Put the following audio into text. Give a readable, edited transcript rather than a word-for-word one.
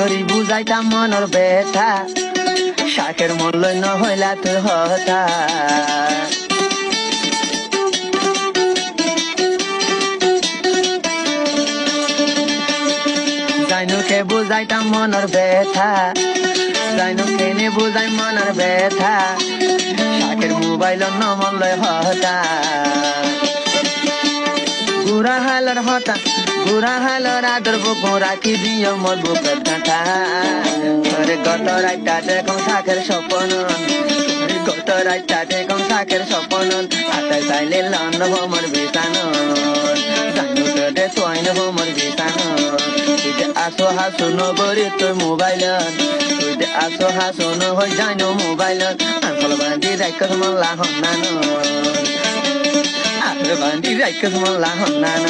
করি বুঝাইতাম মনের ব্যথা শাকের মূল্য নহইলা তোর হতা জাইনুকে বুঝাইতাম মনের ব্যথা জাইনুকে নে বুঝাই মনের ব্যথা শাকের মোবাইল নমল হতা বুড়া হালর হতা বুড়া হালর আদর বুক রাখি দিও মোর বুকের কাঁথা গত রাইটা দেখো শাকের স্বপন গত রাইটা দেখো শাকের স্বপন হাতে চাইলে লন্ড ভোমর বিছান জানু দে সোয়াইন ভোমর বিছান তুই যে আসো হাসু নগরী তোর মোবাইল তুই যে আসো হাসু নহই জানো মোবাইল আনফল বান্ধি রাইকস মল্লা হন্নান আনফল বান্ধি রাইকস মল্লা হন্নান